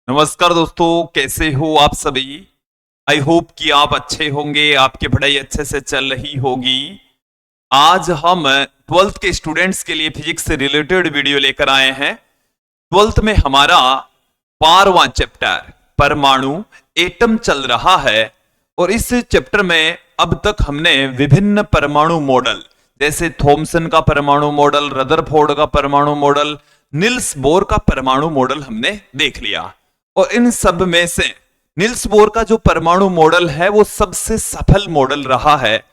नमस्कार दोस्तों, कैसे हो आप सभी। आई होप कि आप अच्छे होंगे, आपकी पढ़ाई अच्छे से चल रही होगी। आज हम 12th के स्टूडेंट्स के लिए फिजिक्स से रिलेटेड वीडियो लेकर आए हैं। 12th में हमारा 12वां चैप्टर परमाणु एटम चल रहा है और इस चैप्टर में अब तक हमने विभिन्न परमाणु मॉडल जैसे थॉमसन का परमाणु मॉडल, रदरफोर्ड का परमाणु मॉडल, निल्स बोर का परमाणु मॉडल हमने देख लिया। और इन सब में से निल्स बोर का जो परमाणु मॉडल है वो सबसे सफल मॉडल रहा है।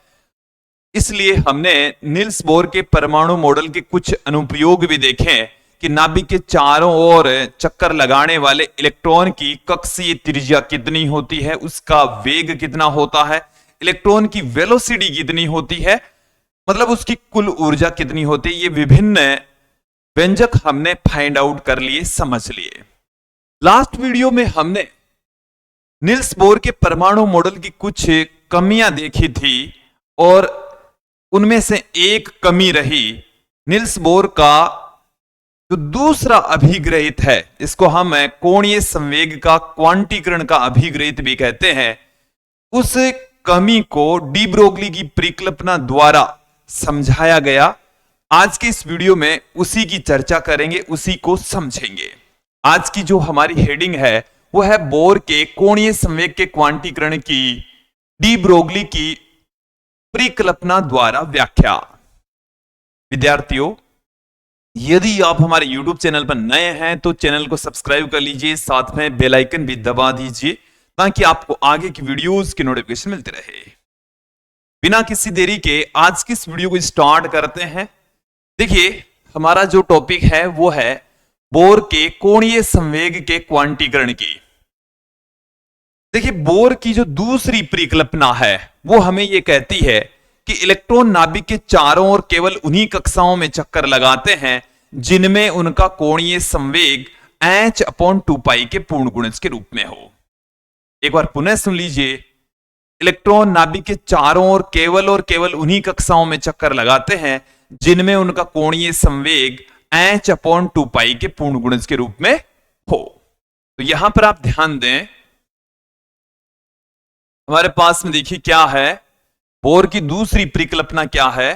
इसलिए हमने निल्स बोर के परमाणु मॉडल के कुछ अनुप्रयोग भी देखे कि नाभिक के चारों ओर चक्कर लगाने वाले इलेक्ट्रॉन की कक्षीय त्रिज्या कितनी होती है, उसका वेग कितना होता है, इलेक्ट्रॉन की वेलोसिटी कितनी होती है, मतलब उसकी कुल ऊर्जा कितनी होती है। ये विभिन्न व्यंजक हमने फाइंड आउट कर लिए, समझ लिए। लास्ट वीडियो में हमने निल्स बोर के परमाणु मॉडल की कुछ कमियां देखी थी और उनमें से एक कमी रही निल्स बोर का जो दूसरा अभिग्रहित है, इसको हम कोणीय संवेग का क्वांटीकरण का अभिग्रहित भी कहते हैं, उस कमी को डी ब्रोगली की परिकल्पना द्वारा समझाया गया। आज के इस वीडियो में उसी की चर्चा करेंगे, उसी को समझेंगे। आज की जो हमारी हेडिंग है वो है बोर के कोणीय संवेग के क्वांटीकरण की डी ब्रोगली की परिकल्पना द्वारा व्याख्या। विद्यार्थियों, यदि आप हमारे YouTube चैनल पर नए हैं तो चैनल को सब्सक्राइब कर लीजिए, साथ में बेल आइकन भी दबा दीजिए ताकि आपको आगे की वीडियोस की नोटिफिकेशन मिलती रहे। बिना किसी देरी के आज की इस वीडियो को स्टार्ट करते हैं। देखिए, हमारा जो टॉपिक है वो है बोर के कोणीय संवेग के क्वांटीकरण की। देखिए, बोर की जो दूसरी परिकल्पना है वो हमें ये कहती है कि इलेक्ट्रॉन नाभिक के चारों ओर केवल उन्हीं कक्षाओं में चक्कर लगाते हैं जिनमें उनका कोणीय संवेग h/2π के पूर्ण गुणज के रूप में हो। एक बार पुनः सुन लीजिए, इलेक्ट्रॉन नाभिक के चारों ओर केवल उन्हीं कक्षाओं में चक्कर लगाते हैं जिनमें उनका कोणीय संवेग h/2π के पूर्ण गुणज के रूप में हो। तो यहां पर आप ध्यान दें, हमारे पास में देखिए क्या है, बोर की दूसरी परिकल्पना क्या है।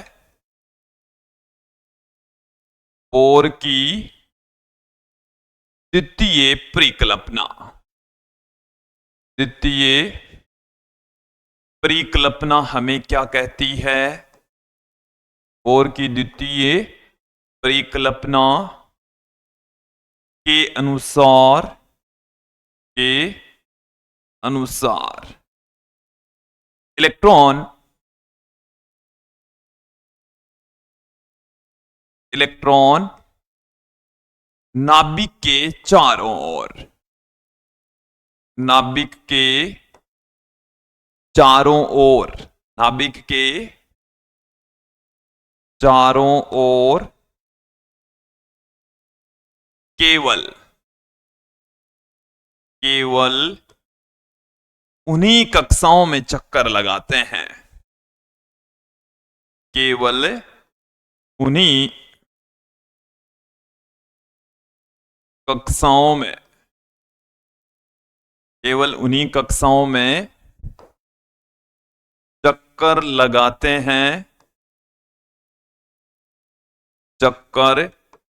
बोर की द्वितीय परिकल्पना, द्वितीय परिकल्पना हमें क्या कहती है। बोर की द्वितीय परिकल्पना के अनुसार इलेक्ट्रॉन नाभिक के चारों ओर, नाभिक के चारों ओर केवल उन्हीं कक्षाओं में चक्कर लगाते हैं, केवल उन्हीं कक्षाओं में चक्कर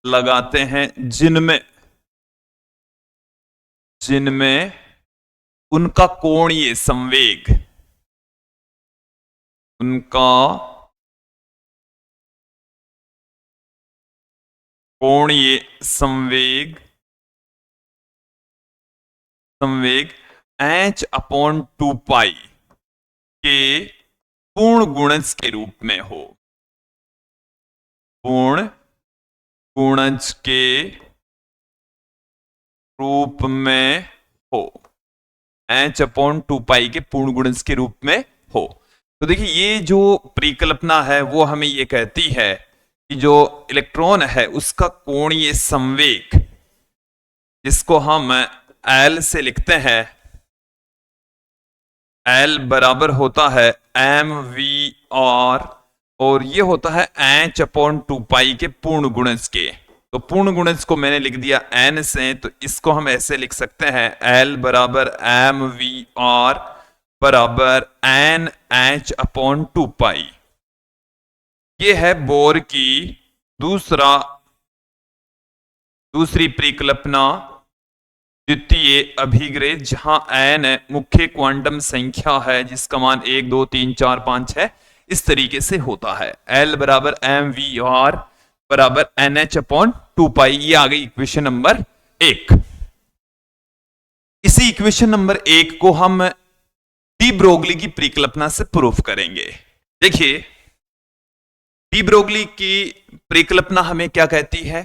लगाते हैं जिनमें उनका कोणीय संवेग, h/2π के पूर्ण गुणज के रूप में हो, पूर्ण गुणज के रूप में हो, h/2π के पूर्ण गुणज के रूप में हो। तो देखिए, ये जो परिकल्पना है वो हमें ये कहती है कि जो इलेक्ट्रॉन है उसका कोणीय संवेग, जिसको हम L से लिखते हैं, L बराबर होता है mv/, और ये होता है h/2π के पूर्ण गुणज के। तो पूर्ण गुणज को मैंने लिख दिया n से, तो इसको हम ऐसे लिख सकते हैं L बराबर mvr बराबर NH/2 ये है बोर की दूसरी परिकल्पना द्वितीय अभिग्रह, जहां n मुख्य क्वांटम संख्या है जिसका मान 1 2 3 4 5 है। इस तरीके से होता है L बराबर mvr बराबर NH/2 ये आ गई इक्वेशन नंबर 1। इसी इक्वेशन नंबर 1 को हम डी ब्रोगली की परिकल्पना से प्रूफ करेंगे। देखिए डी ब्रोगली की परिकल्पना हमें क्या कहती है।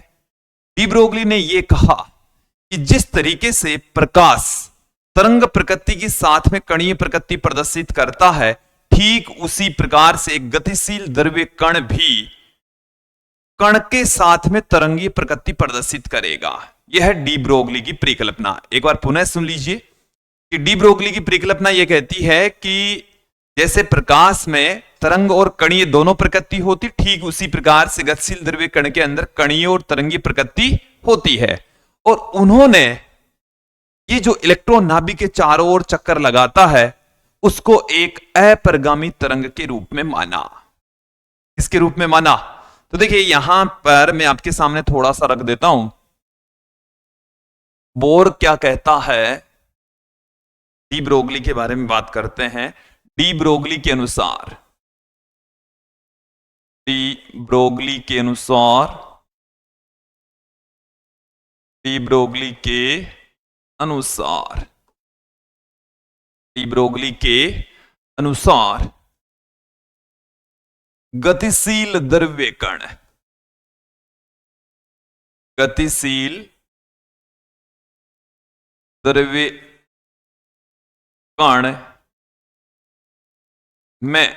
डी ब्रोगली ने यह कहा कि जिस तरीके से प्रकाश तरंग प्रकृति के साथ में कणीय प्रकृति प्रदर्शित करता है, ठीक उसी प्रकार से एक गतिशील द्रव्य कण भी कण के साथ में तरंगीय प्रकृति प्रदर्शित करेगा। यह है डी ब्रोगली की परिकल्पना। एक बार पुनः सुन लीजिए कि डी ब्रोगली की परिकल्पना यह कहती है कि जैसे प्रकाश में तरंग और कणीय दोनों प्रकृति होती, ठीक उसी प्रकार से गतिशील द्रव्य कण के अंदर कणीय और तरंगीय प्रकृति होती है। और उन्होंने ये जो इलेक्ट्रॉन नाभिक के चारों ओर चक्कर लगाता है उसको एक अपरिगामी तरंग के रूप में माना। किसके रूप में माना? तो देखिए यहां पर मैं आपके सामने थोड़ा सा रख देता हूं। बोर क्या कहता है, डी ब्रोगली के बारे में बात करते हैं। डी ब्रोगली के अनुसार डी ब्रोगली के अनुसार गतिशील द्रव्य कण में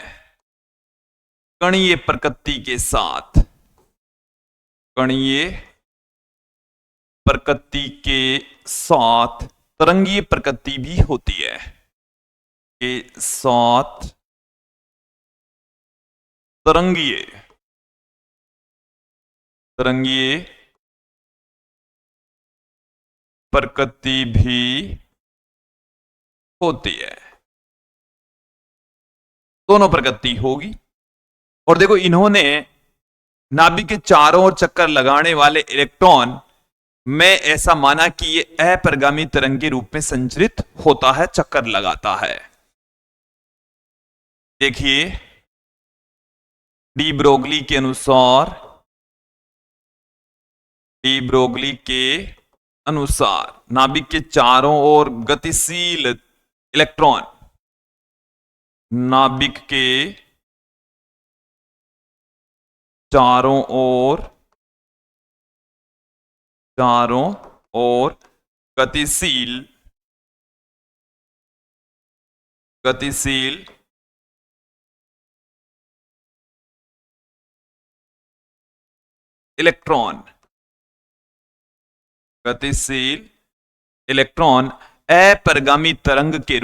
कणीय प्रकृति के साथ तरंगीय प्रकृति भी होती है के साथ तरंगीय प्रकृति भी होती है। दोनों प्रकृति होगी। और देखो इन्होंने नाभिक के चारों ओर चक्कर लगाने वाले इलेक्ट्रॉन में ऐसा माना कि ये अपरिगामी तरंग के रूप में संचरित होता है, चक्कर लगाता है। देखिए डी ब्रोगली के अनुसार नाभिक के चारों ओर गतिशील इलेक्ट्रॉन नाभिक के चारों ओर गतिशील इलेक्ट्रॉन अपरिगामी तरंग के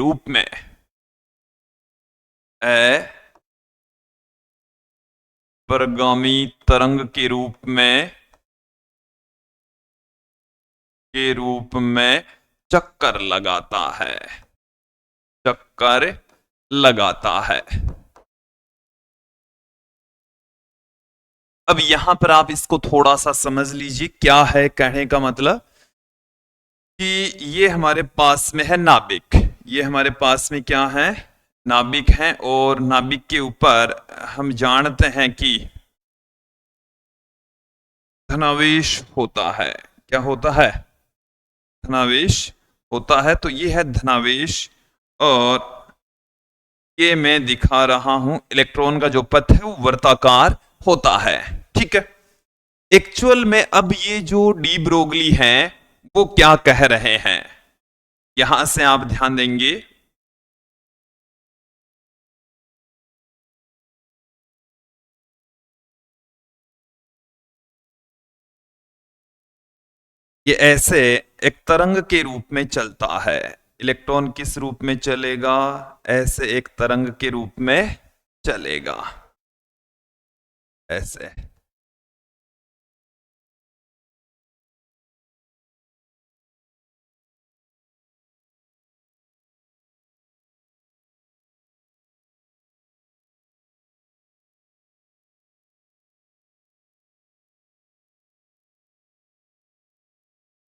रूप में चक्कर लगाता है। अब यहां पर आप इसको थोड़ा सा समझ लीजिए क्या है कहने का मतलब कि ये हमारे पास में है नाभिक, ये हमारे पास में क्या है, नाभिक है। और नाभिक के ऊपर हम जानते हैं कि धनावेश होता है। क्या होता है? धनावेश होता है। तो ये है धनावेश और ये मैं दिखा रहा हूं इलेक्ट्रॉन का जो पथ है वो वर्ताकार होता है। ठीक है। एक्चुअल में अब ये जो डी ब्रोगली हैं वो क्या कह रहे हैं, यहां से आप ध्यान देंगे। ये ऐसे एक तरंग के रूप में चलता है। इलेक्ट्रॉन किस रूप में चलेगा? ऐसे एक तरंग के रूप में चलेगा, ऐसे।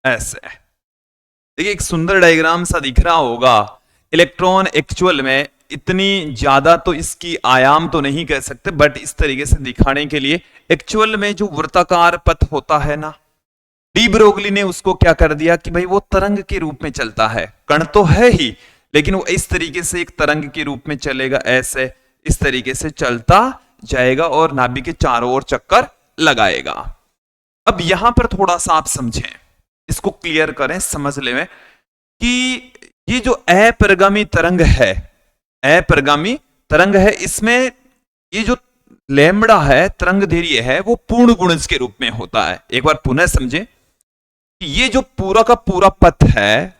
ऐसे। देखिए एक सुंदर डायग्राम सा दिख रहा होगा। इलेक्ट्रॉन एक्चुअल में इतनी ज्यादा तो इसकी आयाम तो नहीं कह सकते, बट इस तरीके से दिखाने के लिए एक्चुअल में जो वृत्ताकार पथ होता है ना, डी ब्रोगली ने उसको क्या कर दिया कि भाई वो तरंग के रूप में चलता है। कण तो है ही, लेकिन वो इस तरीके से एक तरंग के रूप में चलेगा, ऐसे इस तरीके से चलता जाएगा और नाभिक के चारों ओर चक्कर लगाएगा। अब यहां पर थोड़ा सा आप समझें, इसको क्लियर करें, समझ लें कि ये जो अपरिगामी तरंग है, अपरिगामी तरंग है, इसमें ये जो लैम्बडा है, तरंग दैर्घ्य है, वो पूर्ण गुणज के रूप में होता है। एक बार पुनः समझें कि ये जो पूरा का पूरा पथ है,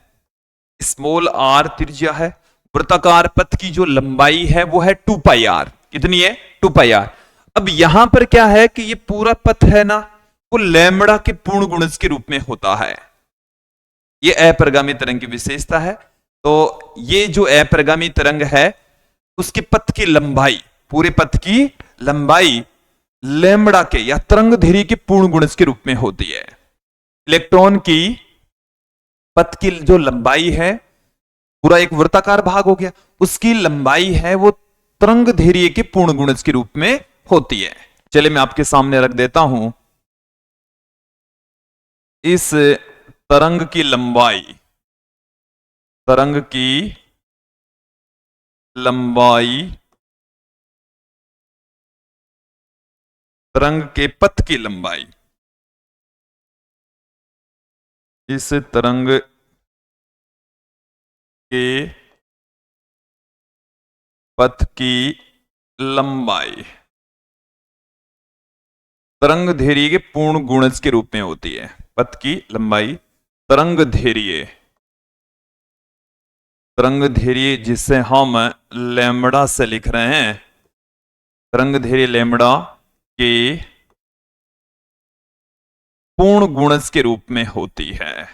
स्मॉल आर त्रिज्या है, वृत्ताकार पथ की जो लंबाई है वो है 2 पाई आर। कितनी है? 2 पाई आर। अब यहां पर क्या है कि ये पूरा पथ है ना, वो लैम्बडा के पूर्ण गुणज के रूप में होता है। ये अपरिगामी तरंग की विशेषता है। तो ये जो अपरिगामी तरंग है उसके पथ की लंबाई, पूरे पथ की लंबाई लैम्बडा के या तरंग दैर्घ्य के पूर्ण गुणज के रूप में होती है। इलेक्ट्रॉन की पथ की जो लंबाई है, पूरा एक वृत्ताकार भाग हो गया, उसकी लंबाई है वो तरंग दैर्घ्य के पूर्ण गुणज के रूप में होती है। चलिए मैं आपके सामने रख देता हूं इस तरंग की लंबाई, तरंग की लंबाई तरंग के पथ की लंबाई, इस तरंग के पथ की लंबाई तरंग दैर्घ्य के पूर्ण गुणज के रूप में होती है। पथ की लंबाई तरंग दैर्घ्य, तरंग दैर्घ्य जिसे हम लैम्बडा से लिख रहे हैं, तरंग दैर्घ्य लैम्बडा के पूर्ण गुणज के रूप में होती है।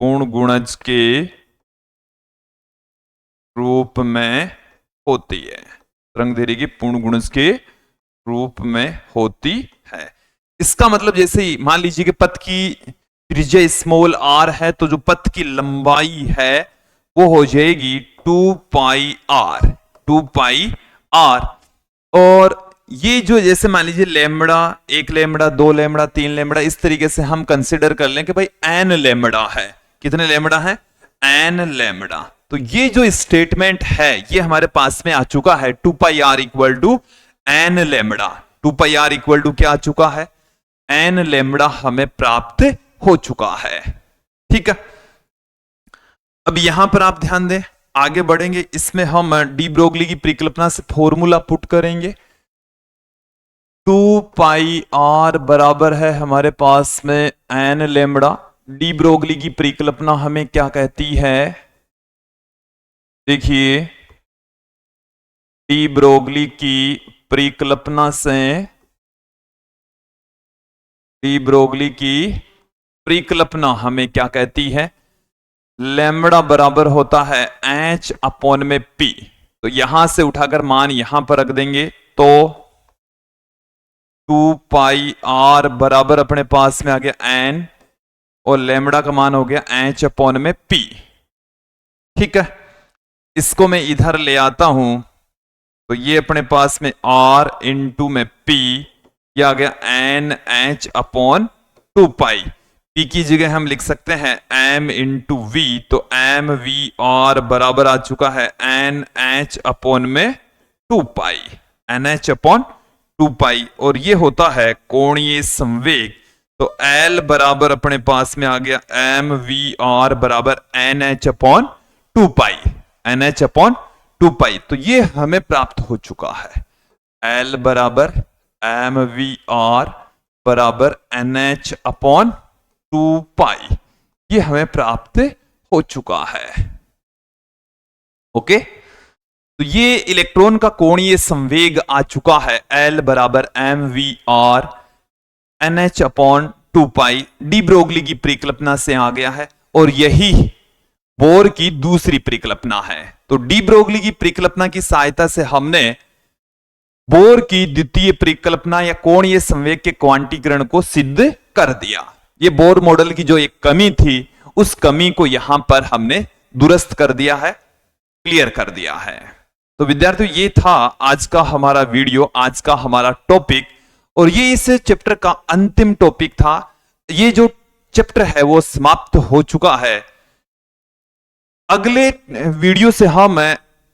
पूर्ण गुणज के रूप में होती है, तरंग दैर्घ्य की पूर्ण गुणज के रूप में होती है। इसका मतलब जैसे ही मान लीजिए कि पथ की त्रिज्या स्मॉल आर है, तो जो पथ की लंबाई है वो हो जाएगी 2 पाई आर, 2 पाई आर। और ये जो जैसे मान लीजिए लैम्बडा, 1 लैम्बडा, 2 लैम्बडा, 3 लैम्बडा, इस तरीके से हम कंसिडर कर लें कि भाई एन लैम्बडा है। कितने लैम्बडा है? N lambda. तो ये जो स्टेटमेंट है ये हमारे पास में आ चुका है, 2 pi r equal to n lambda. 2 pi r equal to क्या आ चुका है? एन लैम्बडा हमें प्राप्त हो चुका है। ठीक है, अब यहां पर आप ध्यान दें, आगे बढ़ेंगे, इसमें हम डी ब्रोगली की परिकल्पना से फॉर्मूला पुट करेंगे। 2 पाई आर बराबर है हमारे पास में एन लैम्बडा। डी ब्रोगली की परिकल्पना हमें क्या कहती है? देखिए डी ब्रोगली की परिकल्पना से, डी ब्रोगली की परिकल्पना हमें क्या कहती है? लैम्बडा बराबर होता है एच अपॉन में पी। तो यहां से उठाकर मान यहां पर रख देंगे, तो 2 पाई आर बराबर अपने पास में आ गया एन, और लैम्बडा का मान हो गया एच अपॉन में पी। ठीक है, इसको मैं इधर ले आता हूं, तो ये अपने पास में आर इंटू में पी, ये आ गया एन एच अपॉन 2 पाई। पी की जगह हम लिख सकते हैं एम इंटू वी, तो एम वी आर बराबर आ चुका है एन एच अपॉन में 2 पाई, एन एच अपॉन 2 पाई। और ये होता है कोणीय संवेग, तो एल बराबर अपने पास में आ गया एम वी आर बराबर एन एच अपॉन 2 पाई, एन एच अपॉन 2 पाई। तो ये हमें प्राप्त हो चुका है, एल बराबर एम वी आर बराबर एन एच अपॉन 2 पाई, ये हमें प्राप्त हो चुका है। ओके, तो ये इलेक्ट्रॉन का कोणीय संवेग आ चुका है, एल बराबर M V R N H upon 2 pi, de Broglie की परिकल्पना से आ गया है। और यही बोर की दूसरी परिकल्पना है। तो डी ब्रोगली की परिकल्पना की सहायता से हमने बोर की द्वितीय परिकल्पना या कोणीय संवेग के क्वांटीकरण को सिद्ध कर दिया। ये बोर मॉडल की जो एक कमी थी, उस कमी को यहां पर हमने दुरुस्त कर दिया है, क्लियर कर दिया है। तो विद्यार्थियों, ये था आज का हमारा वीडियो, आज का हमारा टॉपिक, और ये इस चैप्टर का अंतिम टॉपिक था। ये जो चैप्टर है वो समाप्त हो चुका है। अगले वीडियो से हम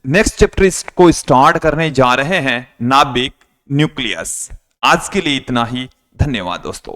नेक्स्ट चैप्टर को स्टार्ट करने जा रहे हैं, नाभिक न्यूक्लियस। आज के लिए इतना ही। धन्यवाद दोस्तों।